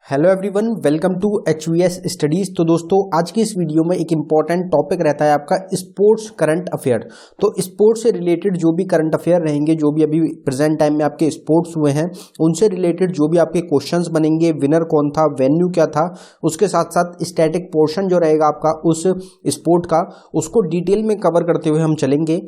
Hello everyone, welcome to HVS studies. तो दोस्तों, आज की इस वीडियो में एक इम्पॉर्टेंट टॉपिक रहता है आपका स्पोर्ट्स करंट अफेयर। तो स्पोर्ट्स से रिलेटेड जो भी करंट अफेयर रहेंगे, जो भी अभी प्रेजेंट टाइम में आपके स्पोर्ट्स हुए हैं, उनसे रिलेटेड जो भी आपके क्वेश्चंस बनेंगे, विनर कौन था, वेन्यू क्या था, उसके साथ साथ स्टैटिक पोर्शन जो रहेगा आपका उस स्पोर्ट का, उसको डिटेल में कवर करते हुए हम चलेंगे।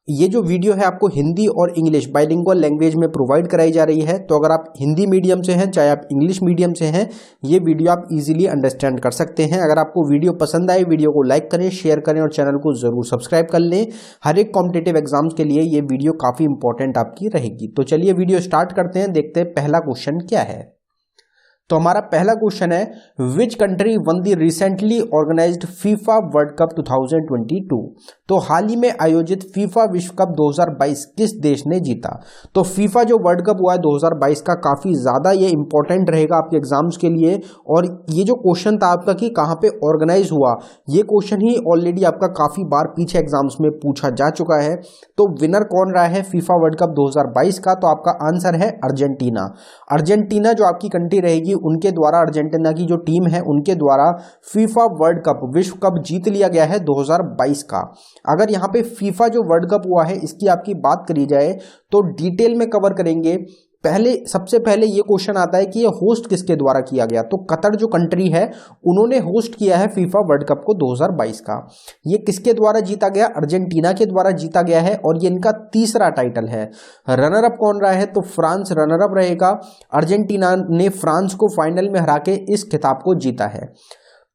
ये जो वीडियो है आपको हिंदी और इंग्लिश बाइलिंगुअल लैंग्वेज में प्रोवाइड कराई जा रही है। तो अगर आप हिंदी मीडियम से हैं, चाहे आप इंग्लिश मीडियम से हैं, ये वीडियो आप इजीली अंडरस्टैंड कर सकते हैं। अगर आपको वीडियो पसंद आए, वीडियो को लाइक करें, शेयर करें और चैनल को जरूर सब्सक्राइब कर लें। हर एक कॉम्पिटिटिव एग्जाम्स के लिए ये वीडियो काफ़ी इंपॉर्टेंट आपकी रहेगी। तो चलिए वीडियो स्टार्ट करते हैं, देखते हैं पहला क्वेश्चन क्या है। तो हमारा पहला क्वेश्चन है, which country won the recently organised FIFA World cup 2022। तो हाल ही में आयोजित फीफा विश्व कप 2022 किस देश ने जीता। तो फीफा जो वर्ल्ड कप हुआ है 2022 का, काफ़ी ज़्यादा ये इंपॉर्टेंट रहेगा आपके एग्जाम्स के लिए। और ये जो क्वेश्चन था आपका कि कहाँ पे ऑर्गेनाइज हुआ, ये क्वेश्चन ही ऑलरेडी आपका काफ़ी बार पीछे एग्जाम्स में पूछा जा चुका है। तो विनर कौन रहा है फीफा वर्ल्ड कप 2022 का, तो आपका आंसर है अर्जेंटीना। अर्जेंटीना जो आपकी कंट्री रहेगी, उनके द्वारा, अर्जेंटीना की जो टीम है उनके द्वारा फीफा वर्ल्ड कप विश्व कप जीत लिया गया है 2022 का। अगर यहाँ पे फीफा जो वर्ल्ड कप हुआ है इसकी आपकी बात करी जाए तो डिटेल में कवर करेंगे। सबसे पहले ये क्वेश्चन आता है कि ये होस्ट किसके द्वारा किया गया। तो कतर जो कंट्री है उन्होंने होस्ट किया है फीफा वर्ल्ड कप को 2022 का। ये किसके द्वारा जीता गया, अर्जेंटीना के द्वारा जीता गया है और ये इनका तीसरा टाइटल है। रनर अप कौन रहा है, तो फ्रांस रनर अप रहेगा। अर्जेंटीना ने फ्रांस को फाइनल में हरा के इस खिताब को जीता है।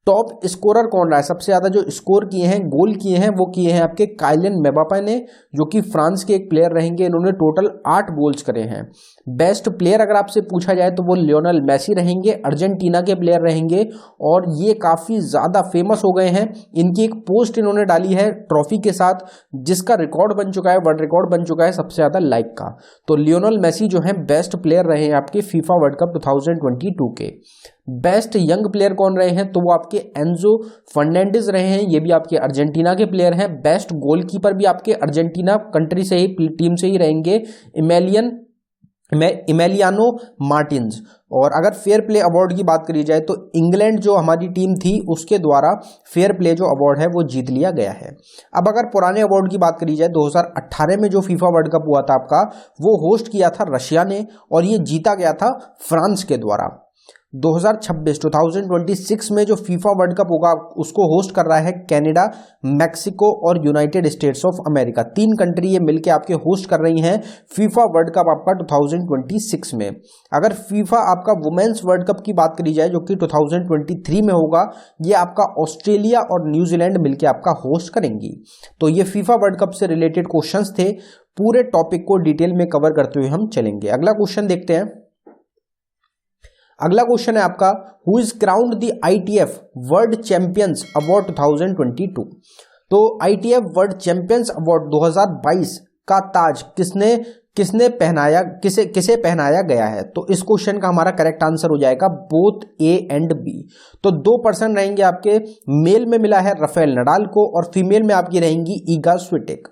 टॉप स्कोरर कौन रहा है, सबसे ज्यादा जो स्कोर किए हैं, गोल किए हैं, वो किए हैं आपके काइलिन मेबापे ने, जो कि फ्रांस के एक प्लेयर रहेंगे। इन्होंने टोटल 8 गोल्स करे हैं। बेस्ट प्लेयर अगर आपसे पूछा जाए तो वो लियोनेल मेसी रहेंगे, अर्जेंटीना के प्लेयर रहेंगे। और ये काफी ज्यादा फेमस हो गए हैं। इनकी एक पोस्ट इन्होंने डाली है ट्रॉफी के साथ, जिसका रिकॉर्ड बन चुका है, वर्ल्ड रिकॉर्ड बन चुका है सबसे ज्यादा लाइक का। तो लियोनेल मेसी जो है बेस्ट प्लेयर रहे हैं आपके फीफा वर्ल्ड कप 2022 के। बेस्ट यंग प्लेयर कौन रहे हैं, तो वो आपके एंजो फर्नांडिस रहे हैं, ये भी आपके अर्जेंटीना के प्लेयर हैं। बेस्ट गोलकीपर भी आपके अर्जेंटीना कंट्री से ही, टीम से ही रहेंगे, इमेलियानो मार्टिन्स। और अगर फेयर प्ले अवार्ड की बात करी जाए तो इंग्लैंड जो हमारी टीम थी उसके द्वारा फेयर प्ले जो अवार्ड है वो जीत लिया गया है। अब अगर पुराने अवार्ड की बात करी जाए, 2018 में जो फीफा वर्ल्ड कप हुआ था आपका, वो होस्ट किया था रशिया ने और ये जीता गया था फ्रांस के द्वारा। 2026 में जो फीफा वर्ल्ड कप होगा उसको होस्ट कर रहा है कनाडा, मैक्सिको और United states of America. 3 country ये मिलके आपके होस्ट कर रही हैं फीफा वर्ल्ड कप आपका 2026 में। अगर फीफा आपका वुमेन्स वर्ल्ड कप की बात करी जाए जो कि 2023 में होगा, ये आपका ऑस्ट्रेलिया और न्यूजीलैंड मिलके आपका होस्ट करेंगी। तो ये फीफा वर्ल्ड कप से रिलेटेड क्वेश्चंस थे। पूरे टॉपिक को डिटेल में कवर करते हुए हम चलेंगे। अगला क्वेश्चन देखते हैं। अगला क्वेश्चन है आपका, who is crowned the ITF world champions award 2022। तो ITF वर्ल्ड चैंपियंस अवार्ड 2022 का ताज किसे पहनाया गया है। तो इस क्वेश्चन का हमारा करेक्ट आंसर हो जाएगा बोथ A एंड B। तो 2 पर्सन रहेंगे आपके, मेल में मिला है राफेल नडाल को और फीमेल में आपकी रहेंगी ईगा स्विटेक।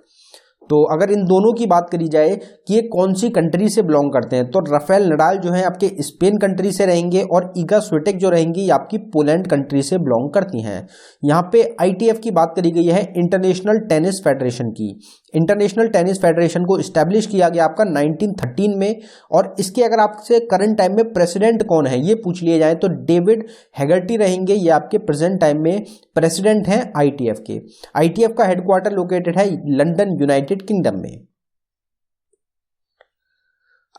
तो अगर इन दोनों की बात करी जाए कि ये कौन सी कंट्री से बिलोंग करते हैं, तो राफेल नडाल जो है आपके स्पेन कंट्री से रहेंगे और ईगा स्विटेक जो रहेंगी ये आपकी पोलैंड कंट्री से बिलोंग करती हैं। यहाँ पे ITF की बात करी गई है, इंटरनेशनल टेनिस फेडरेशन की। इंटरनेशनल टेनिस फेडरेशन को इस्टेब्लिश किया गया आपका 1913 में। और इसके अगर आपसे करंट टाइम में प्रेसिडेंट कौन है ये पूछ लिए जाए तो डेविड हैगर्टी रहेंगे, ये आपके प्रेजेंट टाइम में प्रेसिडेंट हैं ITF के। ITF का हेडक्वार्टर लोकेटेड है लंदन, यूनाइटेड किंगडम में।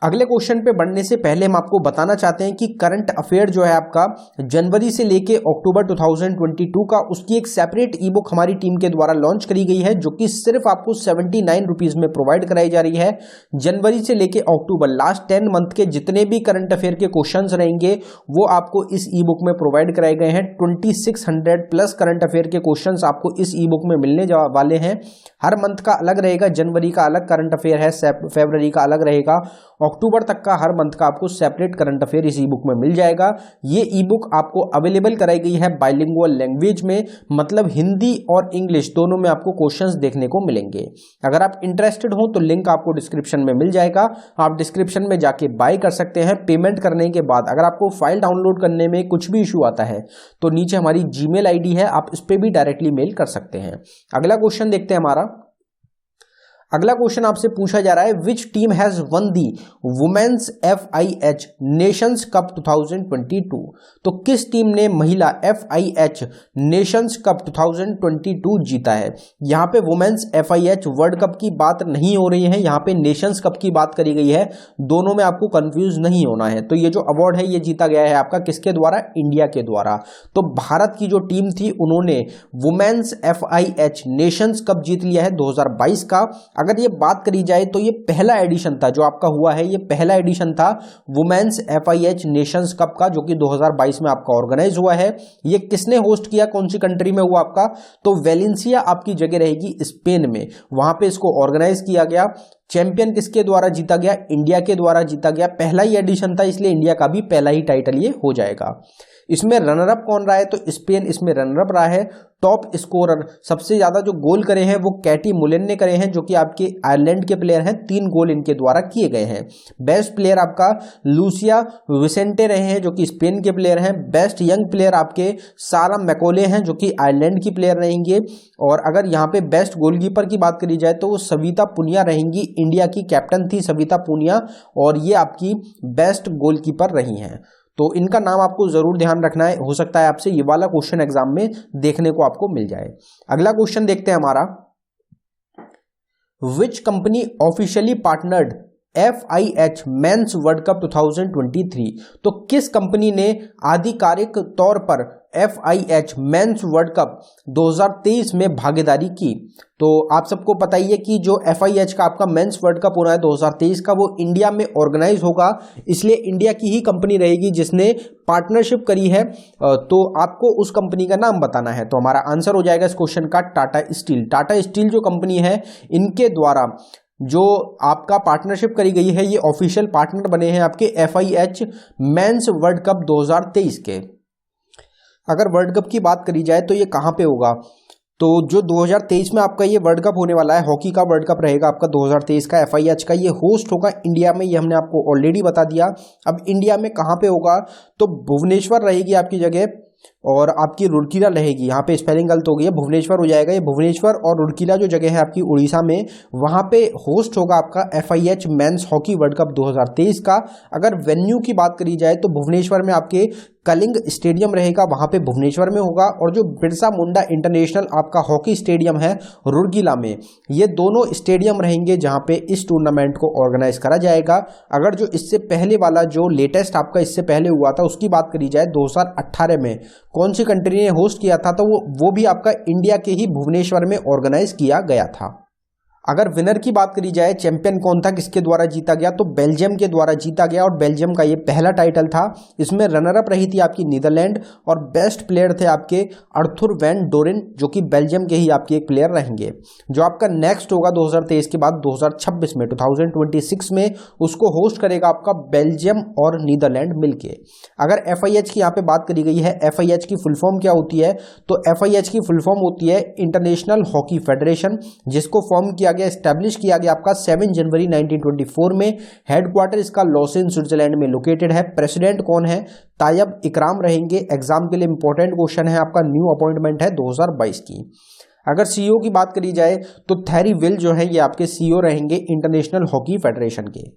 अगले क्वेश्चन पे बढ़ने से पहले हम आपको बताना चाहते हैं कि करंट अफेयर जो है आपका जनवरी से लेके अक्टूबर 2022 का, उसकी एक सेपरेट ई बुक हमारी टीम के द्वारा लॉन्च करी गई है, जो कि सिर्फ आपको 79 रुपीज में प्रोवाइड कराई जा रही है। जनवरी से लेके अक्टूबर लास्ट 10 मंथ के जितने भी करंट अफेयर के क्वेश्चंस रहेंगे वो आपको इस ई बुक में प्रोवाइड कराए गए हैं। 2600 प्लस करंट अफेयर के क्वेश्चंस आपको इस ई बुक में मिलने वाले हैं। हर मंथ का अलग रहेगा, जनवरी का अलग करंट अफेयर है, फरवरी का अलग रहेगा, अक्टूबर तक का हर मंथ का आपको सेपरेट करंट अफेयर इस ई बुक में मिल जाएगा। ये ई बुक आपको अवेलेबल कराई गई है बाइलिंगुअल लैंग्वेज में, मतलब हिंदी और इंग्लिश दोनों में आपको क्वेश्चंस देखने को मिलेंगे। अगर आप इंटरेस्टेड हो तो लिंक आपको डिस्क्रिप्शन में मिल जाएगा, आप डिस्क्रिप्शन में जाके बाय कर सकते हैं। पेमेंट करने के बाद अगर आपको फाइल डाउनलोड करने में कुछ भी इशू आता है तो नीचे हमारी जीमेल आईडी है, आप इस पे भी डायरेक्टली मेल कर सकते हैं। अगला क्वेश्चन देखते हैं हमारा। अगला क्वेश्चन आपसे पूछा जा रहा है, which team has won the women's FIH nations cup 2022। तो किस टीम ने महिला FIH नेशंस कप 2022 जीता है। यहां पे वुमेन्स FIH वर्ल्ड कप की बात नहीं हो रही है, यहां पे नेशंस कप की बात करी गई है। दोनों में आपको कंफ्यूज नहीं होना है। तो ये जो अवार्ड है ये जीता गया है आपका किसके द्वारा, इंडिया के द्वारा। तो भारत की जो टीम थी उन्होंने वुमेन्स FIH नेशंस कप जीत लिया है 2022 का। अगर ये बात करी जाए तो ये पहला एडिशन था जो आपका हुआ है, ये पहला एडिशन था वुमेन्स FIH नेशंस कप का, जो कि 2022 में आपका ऑर्गेनाइज हुआ है। ये किसने होस्ट किया, कौन सी कंट्री में हुआ आपका, तो वेलेंसिया आपकी जगह रहेगी स्पेन में, वहां पे इसको ऑर्गेनाइज किया गया। चैंपियन किसके द्वारा जीता गया, इंडिया के द्वारा जीता गया। पहला ही एडिशन था इसलिए इंडिया का भी पहला ही टाइटल ये हो जाएगा। इसमें रनर अप कौन रहा है, तो स्पेन इसमें रनर अप रहा है। टॉप स्कोरर सबसे ज्यादा जो गोल करे हैं वो कैटी मुलेन ने करे हैं, जो कि आपके आयरलैंड के प्लेयर हैं। 3 गोल इनके द्वारा किए गए हैं। बेस्ट प्लेयर आपका लूसिया विसेंटे रहे हैं, जो कि स्पेन के प्लेयर हैं। बेस्ट यंग प्लेयर आपके सारा मैकोले हैं, जो कि आयरलैंड की प्लेयर रहेंगे। और अगर यहाँ पे बेस्ट गोलकीपर की बात करी जाए तो वो सविता पुनिया रहेंगी, इंडिया की कैप्टन थी सविता पुनिया, और ये आपकी बेस्ट गोलकीपर रही हैं। तो इनका नाम आपको जरूर ध्यान रखना है, हो सकता है आपसे ये वाला क्वेश्चन एग्जाम में देखने को आपको मिल जाए। अगला क्वेश्चन देखते हैं हमारा, which company officially partnered FIH mains world cup 2023। तो किस कंपनी ने आधिकारिक तौर पर FIH मेंस वर्ल्ड कप 2023 में भागीदारी की। तो आप सबको पता ही है कि जो FIH का आपका मेंस वर्ल्ड कप हो रहा है 2023 का, वो इंडिया में ऑर्गेनाइज होगा, इसलिए इंडिया की ही कंपनी रहेगी जिसने पार्टनरशिप करी है। तो आपको उस कंपनी का नाम बताना है। तो हमारा आंसर हो जाएगा इस क्वेश्चन का टाटा स्टील। टाटा स्टील जो कंपनी है, इनके द्वारा जो आपका पार्टनरशिप करी गई है, ये ऑफिशियल पार्टनर बने हैं आपके FIH मेंस वर्ल्ड कप 2023 के। अगर वर्ल्ड कप की बात करी जाए तो ये कहाँ पे होगा, तो जो 2023 में आपका ये वर्ल्ड कप होने वाला है, हॉकी का वर्ल्ड कप रहेगा आपका 2023 का FIH का, ये होस्ट होगा इंडिया में, ये हमने आपको ऑलरेडी बता दिया। अब इंडिया में कहाँ पे होगा, तो भुवनेश्वर रहेगी आपकी जगह, और आपकी रुड़कीला रहेगी। यहाँ पे स्पेलिंग गलत हो गई है, भुवनेश्वर हो जाएगा। ये भुवनेश्वर और रुड़कीला जो जगह है आपकी उड़ीसा में, वहाँ पे होस्ट होगा आपका FIH men's hockey world cup 2023 का। अगर वेन्यू की बात करी जाए तो भुवनेश्वर में आपके कलिंग स्टेडियम रहेगा, वहाँ पे भुवनेश्वर में होगा। और जो बिरसा मुंडा इंटरनेशनल आपका हॉकी स्टेडियम है रुड़कीला में, ये दोनों स्टेडियम रहेंगे जहाँ पे इस टूर्नामेंट को ऑर्गेनाइज करा जाएगा। अगर जो इससे पहले वाला जो लेटेस्ट आपका इससे पहले हुआ था उसकी बात करी जाए 2018 में कौन सी कंट्री ने होस्ट किया था, तो वो भी आपका इंडिया के ही भुवनेश्वर में ऑर्गेनाइज किया गया था। अगर विनर की बात करी जाए, चैंपियन कौन था, किसके द्वारा जीता गया, तो बेल्जियम के द्वारा जीता गया, और बेल्जियम का ये पहला टाइटल था। इसमें रनर अप रही थी आपकी नीदरलैंड, और बेस्ट प्लेयर थे आपके अर्थुर वैन डोरेन, जो कि बेल्जियम के ही आपके एक प्लेयर रहेंगे। जो आपका नेक्स्ट होगा 2023 के बाद 2026 में 2026 में, उसको होस्ट करेगा आपका बेल्जियम और नीदरलैंड मिलके। अगर FIH की यहाँ पे बात करी गई है, FIH की फुल फॉर्म क्या होती है, तो FIH की फुल फॉर्म होती है इंटरनेशनल हॉकी फेडरेशन, जिसको फॉर्म किया एस्टैब्लिश किया गया आपका 7 जनवरी 1924 में। हेडक्वार्टर इसका लॉसेन स्विट्जरलैंड में लोकेटेड है। प्रेसिडेंट कौन है, तायब इकराम रहेंगे। एग्जाम के लिए इंपॉर्टेंट क्वेश्चन है आपका, न्यू अपॉइंटमेंट है 2022 की। अगर CEO की बात करी जाए तो थैरी विल जो है ये आपके CEO रहेंगे इंटरनेशनल हॉकी फेडरेशन के।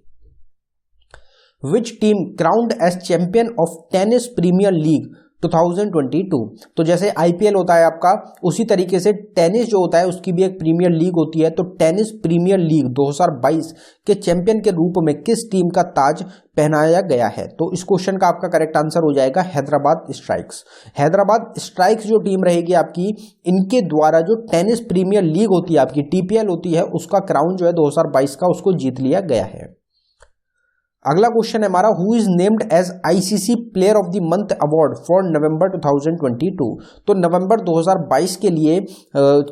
Which team crowned as champion of tennis premier league 2022। तो जैसे IPL होता है आपका, उसी तरीके से टेनिस जो होता है उसकी भी एक प्रीमियर लीग होती है। तो टेनिस प्रीमियर लीग 2022 के चैंपियन के रूप में किस टीम का ताज पहनाया गया है, तो इस क्वेश्चन का आपका करेक्ट आंसर हो जाएगा हैदराबाद स्ट्राइक्स। हैदराबाद स्ट्राइक्स जो टीम रहेगी आपकी, इनके द्वारा जो टेनिस प्रीमियर लीग होती है आपकी TPL होती है, उसका क्राउन जो है 2022 का उसको जीत लिया गया है। अगला क्वेश्चन है हमारा, who is named as ICC player of the month award for November 2022। तो नवंबर 2022 के लिए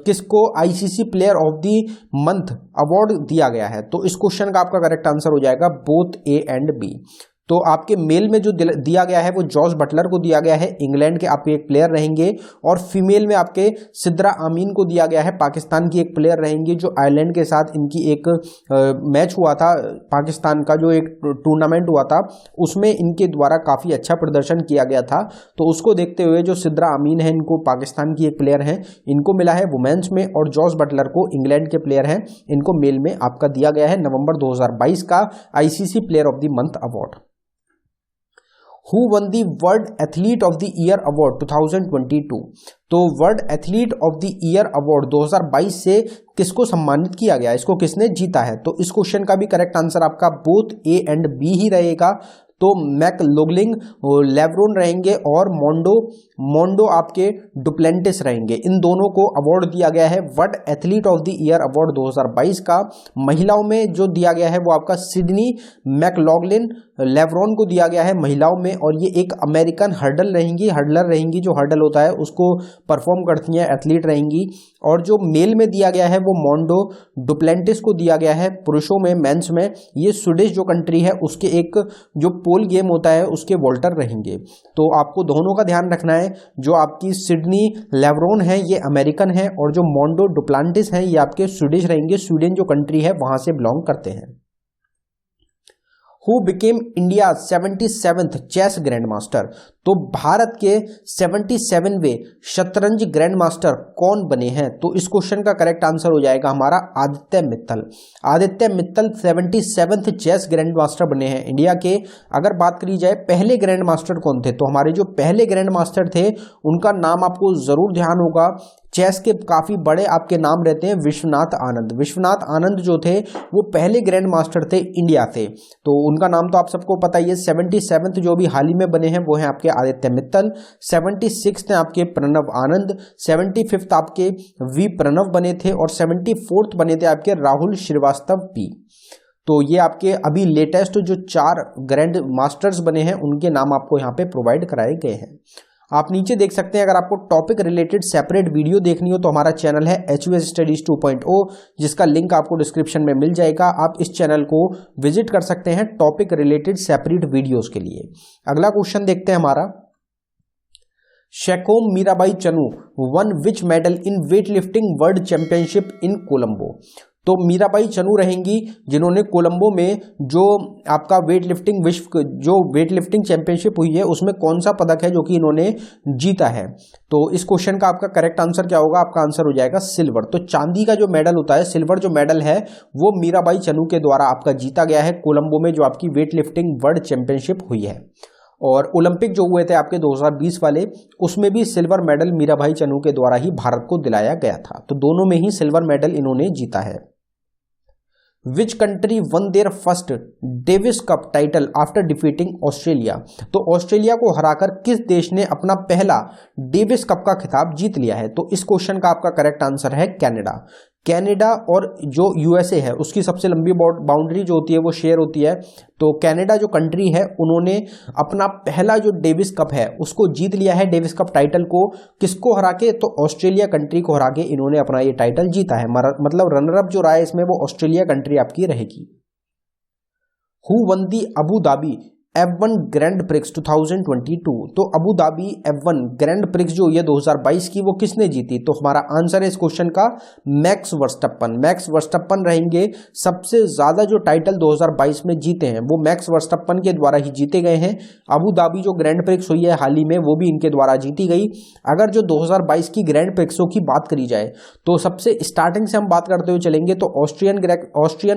किसको ICC player of the month award दिया गया है? तो इस क्वेश्चन का आपका करेक्ट आंसर हो जाएगा बोथ ए एंड बी। तो आपके मेल में जो दिया गया है वो जॉस बटलर को दिया गया है, इंग्लैंड के आपके एक प्लेयर रहेंगे, और फीमेल में आपके सिद्रा आमीन को दिया गया है, पाकिस्तान की एक प्लेयर रहेंगी, जो आयरलैंड के साथ इनकी एक मैच हुआ था, पाकिस्तान का जो एक टूर्नामेंट हुआ था उसमें इनके द्वारा काफ़ी अच्छा प्रदर्शन किया गया था। तो उसको देखते हुए जो सिद्रा आमीन है, इनको पाकिस्तान की एक प्लेयर हैं, इनको मिला है वुमेन्स में, और जॉस बटलर को इंग्लैंड के प्लेयर हैं, इनको मेल में आपका दिया गया है नवंबर 2022 का ICC player of the month award. Who won the World Athlete of the Year Award 2022? तो world athlete of the year award 2022 से किसको सम्मानित किया गया, इसको किसने जीता है? तो इस क्वेश्चन का भी करेक्ट आंसर आपका बोथ ए एंड बी ही रहेगा। तो मैकलोगलिन, लेब्रोन रहेंगे, और मोंडो आपके डुप्लेंटिस रहेंगे। इन दोनों को अवार्ड दिया गया है world athlete of the year award 2022 का। महिलाओं में जो दिया गया है वो आपका सिडनी मैकलोगलिन लेब्रोन को दिया गया है महिलाओं में, और ये एक अमेरिकन हर्डलर रहेंगी, जो हर्डल होता है उसको परफॉर्म करती हैं, एथलीट रहेंगी। और जो मेल में दिया गया है वो मोंडो डुप्लेंटिस को दिया गया है पुरुषों में, मेंस में। ये स्वीडिश जो कंट्री है उसके एक जो पोल गेम होता है उसके वॉल्टर रहेंगे। तो आपको दोनों का ध्यान रखना है, जो आपकी सिडनी लेब्रोन है ये अमेरिकन है, और जो मोंडो डुप्लांटिस हैं ये आपके स्वीडिश रहेंगे, स्वीडन जो कंट्री है वहां से बिलोंग करते हैं। Who became India's 77th chess grand master? तो भारत के 77वें शतरंज ग्रैंड मास्टर कौन बने हैं? तो इस क्वेश्चन का करेक्ट आंसर हो जाएगा हमारा Aditya Mittal. Aditya Mittal 77th chess grand master बने हैं इंडिया के। अगर बात करी जाए पहले ग्रैंड मास्टर कौन थे, तो हमारे जो पहले ग्रैंड मास्टर थे उनका नाम आपको जरूर ध्यान होगा, चेस के काफ़ी बड़े आपके नाम रहते हैं, विश्वनाथ आनंद। विश्वनाथ आनंद जो थे वो पहले ग्रैंड मास्टर थे इंडिया से, तो उनका नाम तो आप सबको पता ही है। 77th जो भी हाल ही में बने हैं वो हैं आपके आदित्य मित्तल, 76th आपके प्रणव आनंद, 75th आपके वी प्रणव बने थे, और 74th बने थे आपके राहुल श्रीवास्तव पी। तो ये आपके अभी लेटेस्ट जो 4 ग्रैंड मास्टर्स बने हैं उनके नाम आपको यहाँ पे प्रोवाइड कराए गए हैं। आप नीचे देख सकते हैं, अगर आपको टॉपिक रिलेटेड सेपरेट वीडियो देखनी हो तो हमारा चैनल है HUS स्टडीज 2.0, जिसका लिंक आपको डिस्क्रिप्शन में मिल जाएगा। आप इस चैनल को विजिट कर सकते हैं टॉपिक रिलेटेड सेपरेट वीडियोस के लिए। अगला क्वेश्चन देखते हैं हमारा, Saikhom Mirabai Chanu won which medal in weight lifting world championship in Colombo? तो मीराबाई चनू रहेंगी जिन्होंने कोलंबो में जो आपका वेट लिफ्टिंग चैंपियनशिप हुई है उसमें कौन सा पदक है जो कि इन्होंने जीता है? तो इस क्वेश्चन का आपका करेक्ट आंसर क्या होगा? आपका आंसर हो जाएगा सिल्वर। तो चांदी का जो मेडल होता है, सिल्वर जो मेडल है वो मीराबाई चनू के द्वारा आपका जीता गया है कोलंबो में, जो आपकी वेट लिफ्टिंग वर्ल्ड चैंपियनशिप हुई है। और ओलंपिक जो हुए थे आपके 2020 वाले, उसमें भी सिल्वर मेडल मीराबाई चनू के द्वारा ही भारत को दिलाया गया था। तो दोनों में ही सिल्वर मेडल इन्होंने जीता है। Which country won their first Davis cup title after defeating Australia? तो ऑस्ट्रेलिया को हराकर किस देश ने अपना पहला डेविस कप का खिताब जीत लिया है? तो इस क्वेश्चन का आपका करेक्ट आंसर है कनाडा। कनाडा और जो यूएसए है उसकी सबसे लंबी बाउंड्री जो होती है वो शेयर होती है। तो कनाडा जो कंट्री है उन्होंने अपना पहला जो डेविस कप है उसको जीत लिया है, डेविस कप टाइटल को। किसको हरा के? तो ऑस्ट्रेलिया कंट्री को हरा के इन्होंने अपना ये टाइटल जीता है। मतलब रनर अप जो रहा है इसमें वो ऑस्ट्रेलिया कंट्री आपकी रहेगी। Who one the Abu Dhabi F1 grand prix 2022? तो Abu Dhabi F1 grand prix जो ये 2022 की वो किसने जीती? तो हमारा आंसर है इस क्वेश्चन का मैक्स वर्स्टप्पन रहेंगे। सबसे ज्यादा जो टाइटल 2022 में जीते हैं वो मैक्स वर्स्टप्पन के द्वारा ही जीते गए हैं। अबू धाबी जो ग्रैंड प्रिक्स हुई है हाल ही में वो भी इनके द्वारा जीती गई। अगर जो 2022 की ग्रैंड प्रिक्सों की बात करी जाए तो सबसे स्टार्टिंग से हम बात करते हुए चलेंगे तो Austrian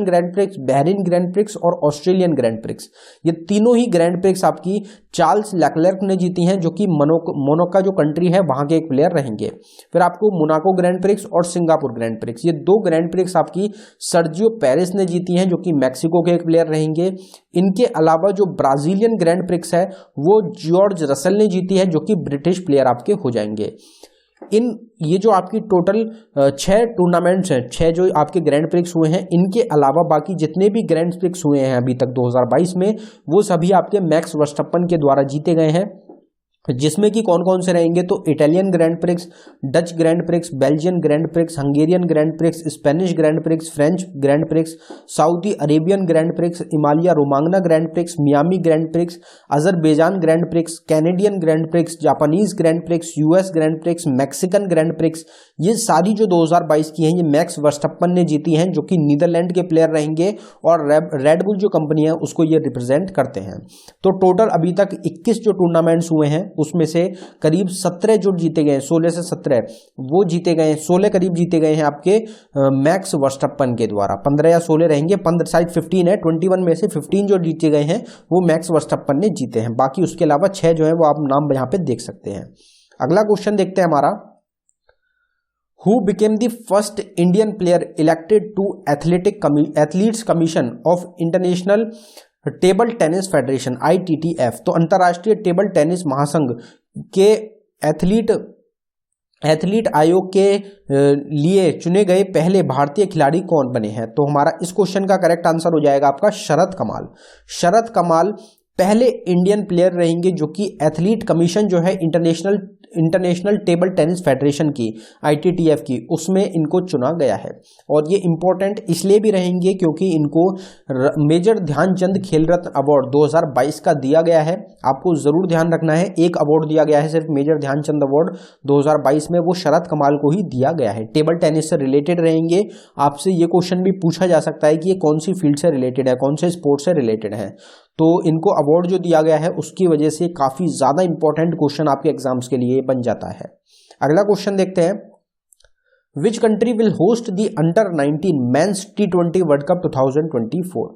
grand prix, Bahrain grand prix और ऑस्ट्रेलियन ग्रैंड प्रिक्स, ये तीनों ग्रैंड प्रिक्स आपकी चार्ल्स लेक्लर्क ने जीती हैं, जो कि मोनाको जो कंट्री है वहां के एक प्लेयर रहेंगे। फिर आपको मोनाको ग्रैंड प्रिक्स और सिंगापुर ग्रैंड प्रिक्स, ये 2 ग्रैंड प्रिक्स आपकी सर्जियो पेरेस ने जीती हैं, जो कि मैक्सिको के एक प्लेयर रहेंगे। इनके अलावा जो ब्राजीलियन ग्रैंड प्रिक्स है वो जॉर्ज रसल ने जीती है, जो कि ब्रिटिश प्लेयर आपके हो जाएंगे। इन ये जो आपकी टोटल 6 टूर्नामेंट्स हैं, 6 जो आपके ग्रैंड प्रिक्स हुए हैं, इनके अलावा बाकी जितने भी ग्रैंड प्रिक्स हुए हैं अभी तक 2022 में, वो सभी आपके मैक्स वर्स्टप्पन के द्वारा जीते गए हैं। जिसमें कि कौन कौन से रहेंगे, तो Italian grand prix, Dutch grand prix, Belgian grand prix, Hungarian grand prix, Spanish grand prix, French grand prix, Saudi Arabian grand prix, Emilia Romagna grand prix, Miami grand prix, Azerbaijan grand prix, Canadian grand prix, Japanese grand prix, US grand prix, Mexican grand prix, ये सारी जो 2022 की हैं ये max वर्स्टप्पन ने जीती हैं, जो कि नीदरलैंड के प्लेयर रहेंगे और रेड बुल जो कंपनी है उसको ये रिप्रेजेंट करते हैं। तो टोटल अभी तक 21 जो टूर्नामेंट्स हुए हैं उसमें से करीब 17 जो जीते गए, 16 से 17 वो जीते गए, 16 करीब जीते गए हैं आपके मैक्स वर्स्टप्पन के द्वारा। 15 या 16 रहेंगे, 15 शायद 15 है, 21 में से 15 जो जीते गए हैं वो मैक्स वर्स्टप्पन ने जीते हैं। बाकी उसके अलावा 6 जो है वो आप नाम यहाँ पे देख सकते हैं। अगला क्वेश्चन देखते हैं हमारा, Who became the first Indian player elected to Athletes Commission of International Table Tennis Federation ITTF? तो अंतर्राष्ट्रीय टेबल टेनिस महासंघ के एथलीट आयोग के लिए चुने गए पहले भारतीय खिलाड़ी कौन बने हैं? तो हमारा इस क्वेश्चन का करेक्ट आंसर हो जाएगा आपका शरद कमाल। शरद कमाल पहले इंडियन प्लेयर रहेंगे जो कि एथलीट कमीशन जो है इंटरनेशनल टेबल टेनिस फेडरेशन की ITTF की, उसमें इनको चुना गया है। और ये इंपॉर्टेंट इसलिए भी रहेंगे क्योंकि इनको मेजर ध्यानचंद खेल रत्न अवार्ड 2022 का दिया गया है। आपको जरूर ध्यान रखना है, एक अवार्ड दिया गया है सिर्फ, मेजर ध्यानचंद अवार्ड 2022 में, वो शरद कमाल को ही दिया गया है। टेबल टेनिस से रिलेटेड रहेंगे। आपसे ये क्वेश्चन भी पूछा जा सकता है कि ये कौन सी फील्ड से रिलेटेड है, कौन से स्पोर्ट से रिलेटेड है। तो इनको अवार्ड जो दिया गया है उसकी वजह से काफी ज्यादा इंपॉर्टेंट क्वेश्चन आपके एग्जाम्स के लिए बन जाता है। अगला क्वेश्चन देखते हैं, which country will host the under 19 men's T20 world cup 2024?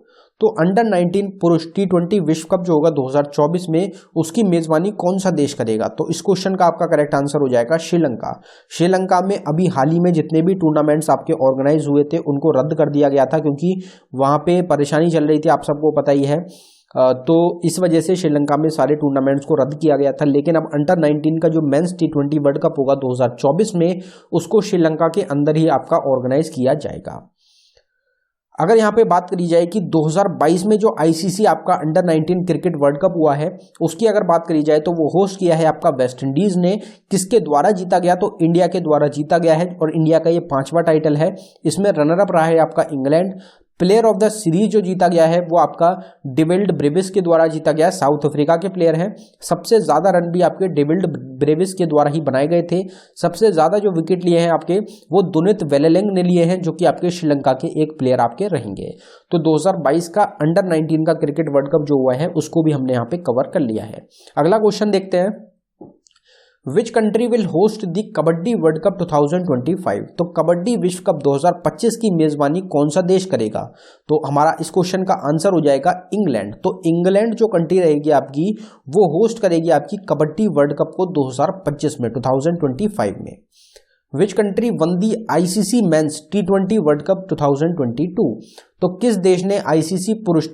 तो अंडर 19 पुरुष T20 विश्व कप जो होगा 2024 में, उसकी मेजबानी कौन सा देश करेगा? तो इस क्वेश्चन का आपका करेक्ट आंसर हो जाएगा श्रीलंका। श्रीलंका में अभी हाल ही में जितने भी टूर्नामेंट्स आपके ऑर्गेनाइज हुए थे उनको रद्द कर दिया गया था, क्योंकि वहां पे परेशानी चल रही थी, आप सबको पता ही है। तो इस वजह से श्रीलंका में सारे टूर्नामेंट्स को रद्द किया गया था। लेकिन अब अंडर 19 का जो मेंस T20 वर्ल्ड कप होगा 2024 में, उसको श्रीलंका के अंदर ही आपका ऑर्गेनाइज किया जाएगा। अगर यहाँ पे बात करी जाए कि 2022 में जो ICC आपका अंडर 19 क्रिकेट वर्ल्ड कप हुआ है उसकी अगर बात करी जाए तो वो होस्ट किया है आपका वेस्ट इंडीज ने। किसके द्वारा जीता गया? तो इंडिया के द्वारा जीता गया है और इंडिया का ये 5वां टाइटल है। इसमें रनर अप रहा है आपका England. Player of the series जो जीता गया है वो आपका डेविड ब्रेविस के द्वारा जीता गया, साउथ अफ्रीका के प्लेयर हैं। सबसे ज्यादा रन भी आपके डेविड ब्रेविस के द्वारा ही बनाए गए थे। सबसे ज्यादा जो विकेट लिए हैं आपके वो दुनित वेलेलेंग ने लिए हैं, जो कि आपके श्रीलंका के एक प्लेयर आपके रहेंगे। तो 2022 का अंडर 19 का क्रिकेट वर्ल्ड कप जो हुआ है उसको भी हमने यहाँ पे कवर कर लिया है। अगला क्वेश्चन देखते हैं, which country will host the kabaddi world cup 2025? तो कबड्डी विश्व कप 2025 की मेजबानी कौन सा देश करेगा? तो हमारा इस क्वेश्चन का आंसर हो जाएगा इंग्लैंड। तो इंग्लैंड जो कंट्री रहेगी आपकी वो होस्ट करेगी आपकी कबड्डी वर्ल्ड कप को 2025 में, 2025 में। Which country won the ICC men's T20 world cup 2022? तो किस देश ने ICC पुरुष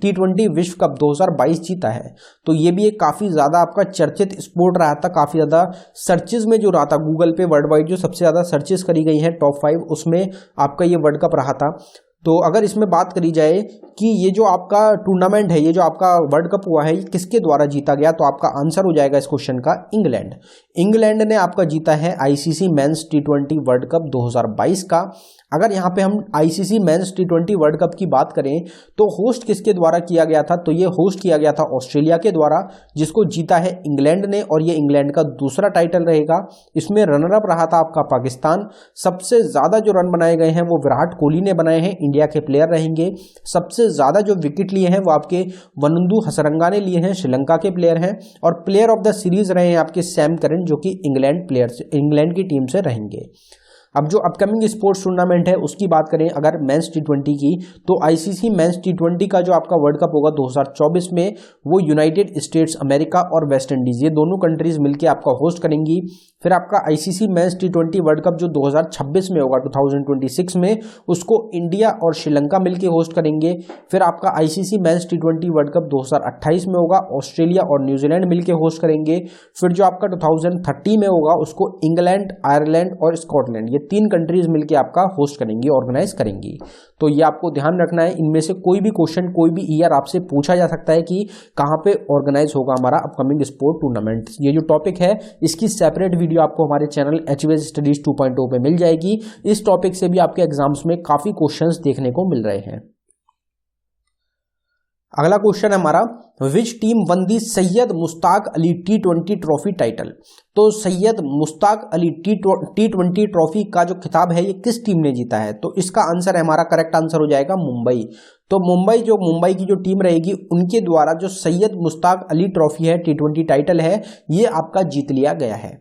T20 विश्व कप 2022 जीता है? तो ये भी एक काफी ज्यादा आपका चर्चित स्पोर्ट रहा था, काफी ज्यादा सर्चेज में जो रहा था गूगल पे वर्ल्ड वाइड जो सबसे ज्यादा सर्चेज करी गई हैं टॉप 5 उसमें आपका ये वर्ल्ड कप रहा था। तो अगर इसमें बात करी जाए कि ये जो आपका टूर्नामेंट है, ये जो आपका वर्ल्ड कप हुआ है, ये किसके द्वारा जीता गया? तो आपका आंसर हो जाएगा इस क्वेश्चन का इंग्लैंड। इंग्लैंड ने आपका जीता है ICC men's T20 world cup 2022 का। अगर यहाँ पे हम ICC men's T20 world cup की बात करें तो होस्ट किसके द्वारा किया गया था? तो ये होस्ट किया गया था ऑस्ट्रेलिया के द्वारा, जिसको जीता है इंग्लैंड ने, और ये इंग्लैंड का दूसरा टाइटल रहेगा। इसमें रनर अप रहा था आपका पाकिस्तान। सबसे ज्यादा जो रन बनाए गए हैं वो विराट कोहली ने बनाए हैं, इंडिया के प्लेयर रहेंगे। सबसे ज्यादा जो विकेट लिए हैं वो आपके वनंदु हसरंगा ने लिए हैं, श्रीलंका के प्लेयर हैं। और प्लेयर ऑफ द सीरीज रहे हैं आपके सैम करन, जो कि इंग्लैंड की टीम से रहेंगे। अब जो अपकमिंग स्पोर्ट्स टूर्नामेंट है उसकी बात करें अगर मेंस टी20 की, तो आईसीसी मेंस टी20 का जो आपका वर्ल्ड कप होगा 2024 में, वो यूनाइटेड स्टेट्स अमेरिका और वेस्ट इंडीज ये दोनों कंट्रीज मिलकर आपका होस्ट करेंगी। फिर आपका आईसीसी मेंस टी20 वर्ल्ड कप जो 2026 में होगा 2026 में, उसको इंडिया और श्रीलंका मिलकर होस्ट करेंगे। फिर आपका आईसीसी मेंस टी20 वर्ल्ड कप 2028 में होगा, ऑस्ट्रेलिया और न्यूजीलैंड मिलकर होस्ट करेंगे। फिर जो आपका 2030 में होगा उसको इंग्लैंड, आयरलैंड और स्कॉटलैंड ये 3 कंट्रीज मिलकर आपका होस्ट करेंगी, ऑर्गेनाइज करेंगी। तो ये आपको ध्यान रखना है, इनमें से कोई भी क्वेश्चन कोई भी ईयर आपसे पूछा जा सकता है कि कहां पे ऑर्गेनाइज होगा हमारा अपकमिंग स्पोर्ट टूर्नामेंट। ये जो टॉपिक है इसकी सेपरेट वीडियो आपको हमारे चैनल HVS स्टडीज 2.0 पे मिल जाएगी। इस टॉपिक से भी आपके एग्जाम्स में काफी क्वेश्चंस देखने को मिल रहे हैं। अगला क्वेश्चन है हमारा, which team one the Syed Mushtaq Ali T20 trophy title. तो सैयद मुश्ताक अली टी20 ट्रॉफी का जो खिताब है ये किस टीम ने जीता है? तो इसका आंसर है हमारा, करेक्ट आंसर हो जाएगा मुंबई। तो मुंबई की जो टीम रहेगी उनके द्वारा जो सैयद मुश्ताक अली ट्रॉफी है, टी20 टाइटल है, ये आपका जीत लिया गया है।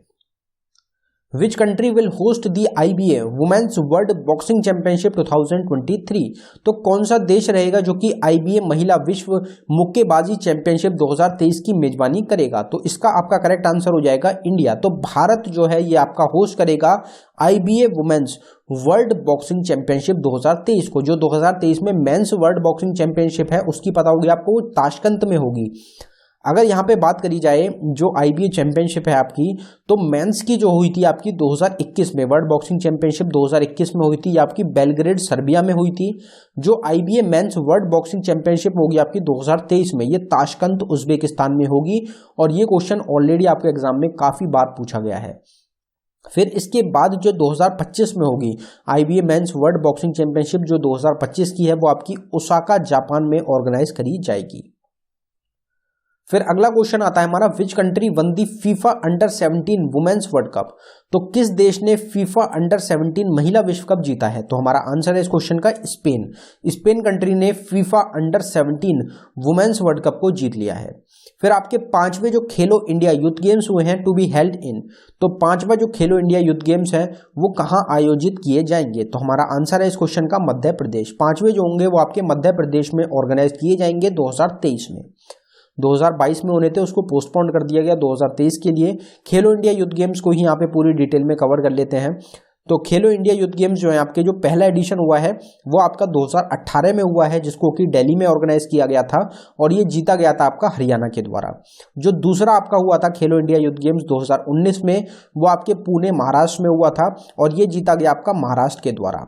Which country will host the IBA women's world boxing championship 2023? तो कौन सा देश रहेगा जो कि IBA महिला विश्व मुक्केबाजी चैंपियनशिप 2023 की मेजबानी करेगा? तो इसका आपका करेक्ट आंसर हो जाएगा इंडिया। तो भारत जो है ये आपका होस्ट करेगा IBA women's world boxing championship 2023 को। जो 2023 में मेंस वर्ल्ड बॉक्सिंग चैंपियनशिप है उसकी पता होगी आपको, ताशकंद में होगी। अगर यहाँ पे बात करी जाए जो IBA चैंपियनशिप है आपकी, तो मेंस की जो हुई थी आपकी 2021 में, वर्ल्ड बॉक्सिंग चैंपियनशिप 2021 में हुई थी, ये आपकी बेलग्रेड सर्बिया में हुई थी। जो IBA mains world boxing championship होगी आपकी 2023 में, ये ताशकंद उज्बेकिस्तान में होगी। और ये क्वेश्चन ऑलरेडी आपके एग्जाम में काफी बार पूछा गया है। फिर इसके बाद जो 2025 में होगी IBA mains world boxing championship जो 2025 की है, वो आपकी ओसाका जापान में ऑर्गेनाइज करी जाएगी। फिर अगला क्वेश्चन आता है हमारा, which country won the FIFA under 17 women's world cup. तो किस देश ने फीफा अंडर 17 महिला विश्व कप जीता है? तो हमारा आंसर है इस क्वेश्चन का स्पेन। स्पेन कंट्री ने FIFA under 17 women's world cup को जीत लिया है। फिर आपके 5वें जो खेलो इंडिया यूथ गेम्स हुए हैं टू बी हेल्ड इन, तो 5वां जो खेलो इंडिया यूथ गेम्स है वो कहां आयोजित किए जाएंगे? तो हमारा आंसर है इस क्वेश्चन का मध्य प्रदेश। 5वें जो होंगे वो आपके मध्य प्रदेश में ऑर्गेनाइज किए जाएंगे 2023 में। 2022 में होने थे, उसको पोस्टपोन कर दिया गया 2023 के लिए। खेलो इंडिया यूथ गेम्स को ही यहाँ पे पूरी डिटेल में कवर कर लेते हैं। तो खेलो इंडिया यूथ गेम्स जो है आपके, जो पहला एडिशन हुआ है वो आपका 2018 में हुआ है, जिसको कि दिल्ली में ऑर्गेनाइज किया गया था और ये जीता गया था आपका हरियाणा के द्वारा। जो दूसरा आपका हुआ था खेलो इंडिया यूथ गेम्स 2019 में, वो आपके पुणे महाराष्ट्र में हुआ था और ये जीता गया आपका महाराष्ट्र के द्वारा।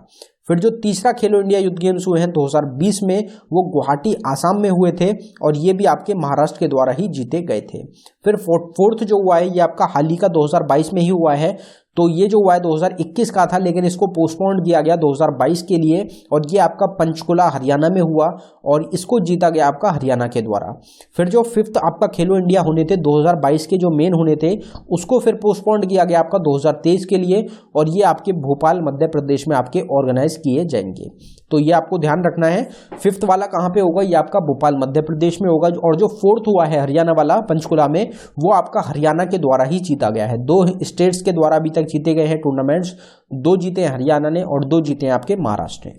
फिर जो तीसरा खेलो इंडिया यूथ गेम्स हुए हैं 2020 में, वो गुवाहाटी आसाम में हुए थे और ये भी आपके महाराष्ट्र के द्वारा ही जीते गए थे। फिर फोर्थ जो हुआ है ये आपका हाल ही का 2022 में ही हुआ है। तो ये जो हुआ है 2021 का था, लेकिन इसको पोस्टपोन किया गया 2022 के लिए और ये आपका पंचकुला हरियाणा में हुआ और इसको जीता गया आपका हरियाणा के द्वारा। फिर जो 5th आपका खेलो इंडिया होने थे 2022 के, जो मेन होने थे, उसको फिर पोस्टपोन किया गया आपका 2023 के लिए और ये आपके भोपाल मध्य प्रदेश में आपके ऑर्गेनाइज किए जाएंगे। तो ये आपको ध्यान रखना है, 5th वाला कहाँ पे होगा, ये आपका भोपाल मध्य प्रदेश में होगा। और जो 4th हुआ है हरियाणा वाला पंचकुला में, वो आपका हरियाणा के द्वारा ही जीता गया है। 2 स्टेट्स के द्वारा अभी तक जीते गए हैं टूर्नामेंट्स, 2 जीते हैं हरियाणा ने और 2 जीते हैं आपके महाराष्ट्र ने।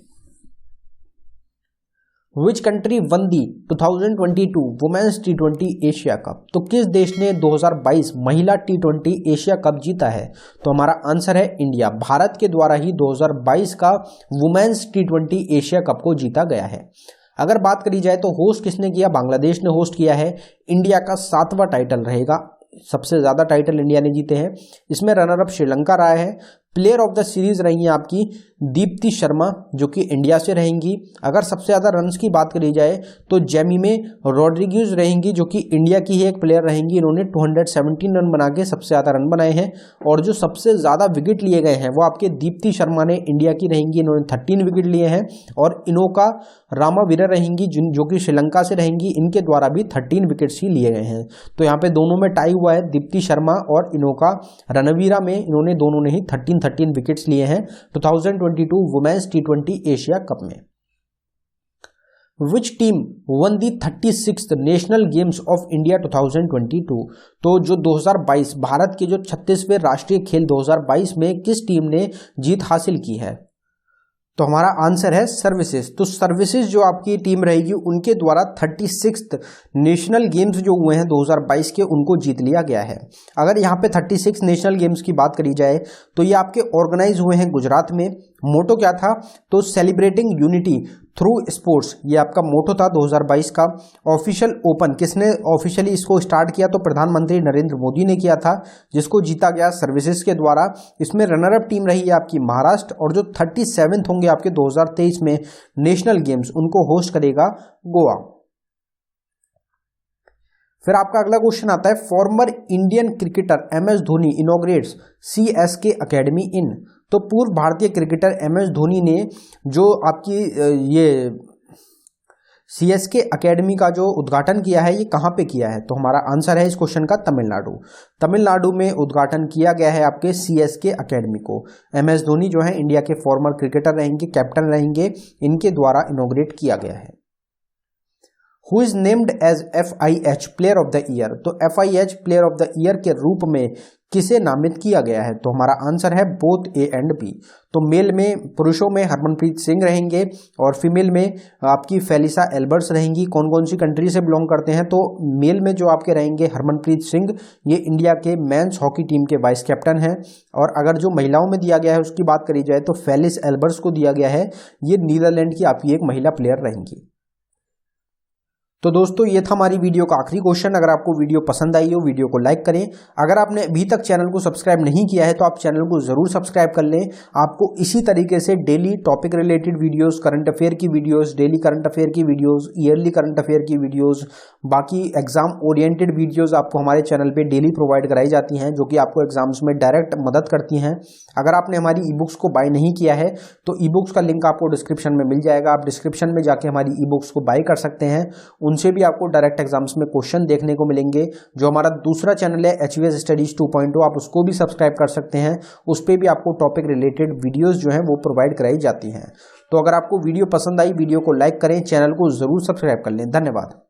Which country won the 2022 women's टी20 एशिया कप। तो किस देश ने 2022 महिला टी20 एशिया कप जीता है? तो हमारा आंसर है इंडिया। भारत के द्वारा ही 2022 का वुमेन्स टी20 एशिया कप को जीता गया है। अगर बात करी जाए तो होस्ट किसने किया? बांग्लादेश ने होस्ट किया है। इंडिया का 7वां टाइटल रहेगा, सबसे ज्यादा टाइटल इंडिया ने जीते हैं। इसमें रनर अप श्रीलंका रहा है। प्लेयर ऑफ द सीरीज रही है आपकी दीप्ति शर्मा, जो कि इंडिया से रहेंगी। अगर सबसे ज्यादा रन्स की बात करी जाए तो जेमिमे रॉड्रिग्यूज रहेंगी, जो कि इंडिया की ही एक प्लेयर रहेंगी। इन्होंने 217 रन बना के सबसे ज्यादा रन बनाए हैं। और जो सबसे ज्यादा विकेट लिए गए हैं वो आपके दीप्ति शर्मा ने इंडिया की रहेंगी, इन्होंने 13 विकेट लिए हैं। और इनोका रामावीरा रहेंगी जो कि श्रीलंका से रहेंगी, इनके द्वारा भी 13 विकेट्स ही लिए गए हैं। तो यहाँ पे दोनों में टाई हुआ है, दीप्ति शर्मा और इनोका रणवीरा में इन्होंने दोनों ने ही 13 विकेट्स लिए हैं 2022 वुमेन्स टी20 एशिया कप में। Which team one the 36th national games of India 2022। तो जो 2022 भारत के जो 36वें राष्ट्रीय खेल 2022 में किस टीम ने जीत हासिल की है? तो हमारा आंसर है सर्विसेज। तो सर्विसेज जो आपकी टीम रहेगी उनके द्वारा 36th नेशनल गेम्स जो हुए हैं 2022 के उनको जीत लिया गया है। अगर यहाँ पे 36 नेशनल गेम्स की बात करी जाए तो ये आपके ऑर्गेनाइज हुए हैं गुजरात में। मोटो क्या था? तो सेलिब्रेटिंग यूनिटी थ्रू स्पोर्ट्स, ये आपका मोटो था 2022 का। ऑफिशियल ओपन किसने ऑफिशियली इसको स्टार्ट किया? तो प्रधानमंत्री नरेंद्र मोदी ने किया था, जिसको जीता गया सर्विसेज के द्वारा। इसमें रनर अप टीम रही है आपकी महाराष्ट्र, और जो 37th होंगे आपके 2023 में नेशनल गेम्स उनको होस्ट करेगा गोवा। फिर आपका अगला क्वेश्चन आता है, former Indian cricketer MS Dhoni inaugurates CSK academy in. तो पूर्व भारतीय क्रिकेटर MS धोनी ने जो आपकी ये CSK अकेडमी का जो उद्घाटन किया है ये कहाँ पे किया है? तो हमारा आंसर है इस क्वेश्चन का तमिलनाडु। तमिलनाडु में उद्घाटन किया गया है आपके CSK अकेडमी को। MS धोनी जो है इंडिया के फॉर्मर क्रिकेटर रहेंगे, कैप्टन रहेंगे, इनके द्वारा इनॉग्रेट किया गया है। Who is named as FIH player of the year. तो FIH player of the year के रूप में किसे नामित किया गया है? तो हमारा आंसर है बोथ A and B। तो मेल में, पुरुषों में हरमनप्रीत सिंह रहेंगे और फीमेल में आपकी फेलिसा एल्बर्ट्स रहेंगी। कौन कौन सी कंट्री से बिलोंग करते हैं? तो मेल में जो आपके रहेंगे हरमनप्रीत सिंह, ये इंडिया के मेंस हॉकी टीम के वाइस कैप्टन हैं। और अगर जो महिलाओं में दिया गया है उसकी बात करी जाए तो फेलिस एल्बर्ट्स को दिया गया है, ये नीदरलैंड की आपकी एक महिला प्लेयर रहेंगी। तो दोस्तों ये था हमारी वीडियो का आखिरी क्वेश्चन। अगर आपको वीडियो पसंद आई हो वीडियो को लाइक करें। अगर आपने अभी तक चैनल को सब्सक्राइब नहीं किया है तो आप चैनल को जरूर सब्सक्राइब कर लें। आपको इसी तरीके से daily topic related videos, current affair की वीडियोस, डेली करंट अफेयर की वीडियोस, ईयरली करंट अफेयर की वीडियोस, बाकी एग्जाम ओरिएंटेड वीडियोस आपको हमारे चैनल पे डेली प्रोवाइड कराई जाती हैं, जो कि आपको एग्जाम्स में डायरेक्ट मदद करती हैं। अगर आपने हमारी ई बुक्स को बाय नहीं किया है तो ई बुक्स का लिंक आपको डिस्क्रिप्शन में मिल जाएगा। आप डिस्क्रिप्शन में जाके हमारी ई बुक्स को बाय कर सकते हैं। उनसे भी आपको डायरेक्ट एग्जाम्स में क्वेश्चन देखने को मिलेंगे। जो हमारा दूसरा चैनल है HVS स्टडीज 2.0, आप उसको भी सब्सक्राइब कर सकते हैं। उस पर भी आपको टॉपिक रिलेटेड वीडियोस जो हैं वो प्रोवाइड कराई जाती हैं। तो अगर आपको वीडियो पसंद आई, वीडियो को लाइक करें, चैनल को जरूर सब्सक्राइब कर लें। धन्यवाद।